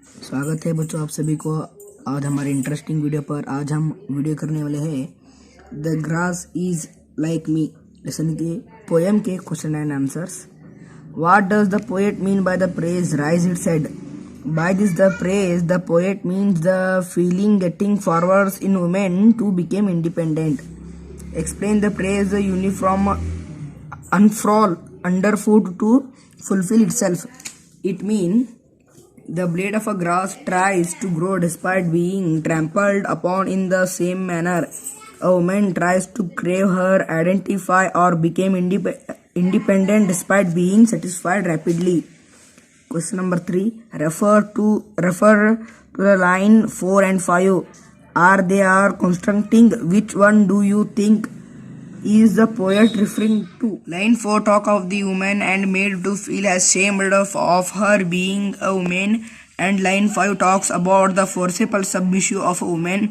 स्वागत है बच्चों आप सभी को आज हमारे इंटरेस्टिंग वीडियो पर। आज हम वीडियो करने वाले हैं the grass is like me lesson के पोएम के question and answers. What does the poet mean by the phrase rise it said. By this the phrase the poet means the feeling getting forwards in women to became independent. Explain the phrase the uniform unfurl underfoot to fulfill itself. It means the blade of a grass tries to grow despite being trampled upon in the same manner. A woman tries to crave her identify or become independent despite being satisfied rapidly. Question number 3. Refer to the line 4 and 5. They are constructing. Which one do you think is the poet referring to? Line 4 talk of the woman and made to feel ashamed of her being a woman, and line 5 talks about the forcible submission of a woman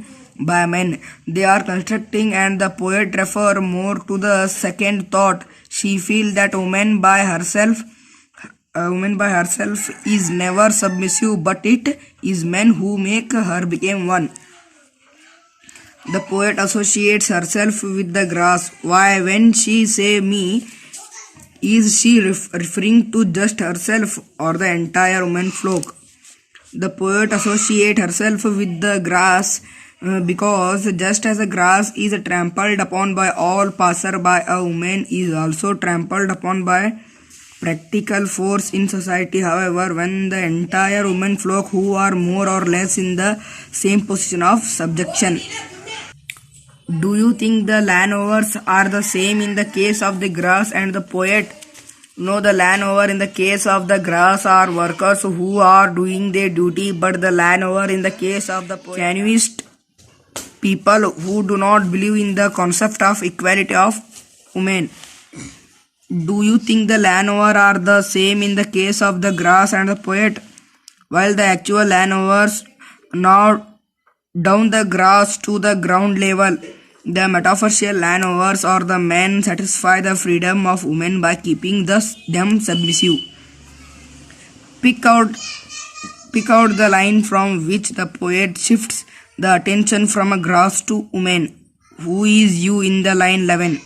by men. They are constructing, and the poet refer more to the second thought. She feel that a woman by herself is never submissive, but it is men who make her become one. The poet associates herself with the grass. Why, when she say me, is she referring to just herself or the entire woman flock? The poet associates herself with the grass because just as the grass is trampled upon by all passer-by, a woman is also trampled upon by practical force in society. However, when the entire woman flock who are more or less in the same position of subjection. Do you think the landowners are the same in the case of the grass and the poet? No, the landowner in the case of the grass are workers who are doing their duty, but the landowner in the case of the poet Calvinist people who do not believe in the concept of equality of women. Do you think the landowner are the same in the case of the grass and the poet? While the actual landowners now down the grass to the ground level, the metaphorical landowners or the men satisfy the freedom of women by keeping them submissive. Pick out the line from which the poet shifts the attention from a grass to women. Who is you in the line 11?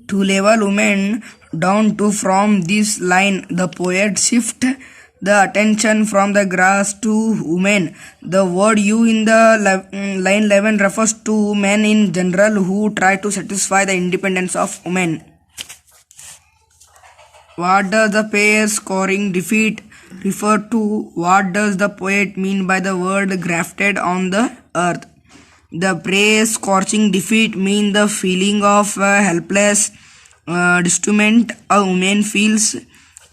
To level women down to from this line, the poet shifts the attention from the grass to women. The word you in the line 11 refers to men in general who try to satisfy the independence of women. What does the pair scoring defeat refer to? What does the poet mean by the word grafted on the earth? The praise scorching defeat means the feeling of helpless disappointment a woman feels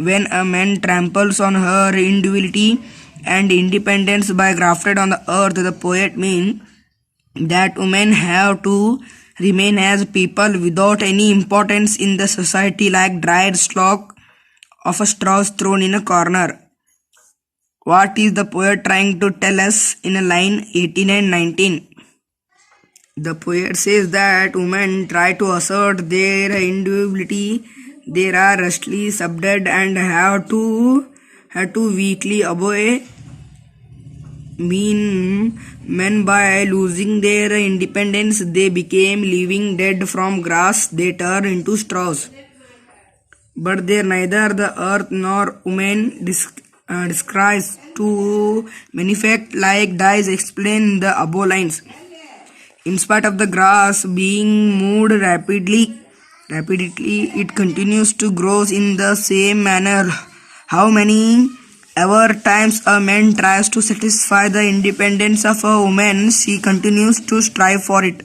when a man tramples on her individuality and independence by grafted on the earth. The poet means that women have to remain as people without any importance in the society, like dried stalk of a straw thrown in a corner. What is the poet trying to tell us in a line 18 and 19? The poet says that women try to assert their individuality. They are rashly subdued and have to weakly obey mean men. By losing their independence, they became living dead. From grass they turn into straws. But they neither the earth nor women describes to manifest like dies. Explain the above lines. In spite of the grass being moved rapidly, it continues to grow in the same manner. How many ever times a man tries to satisfy the independence of a woman, she continues to strive for it.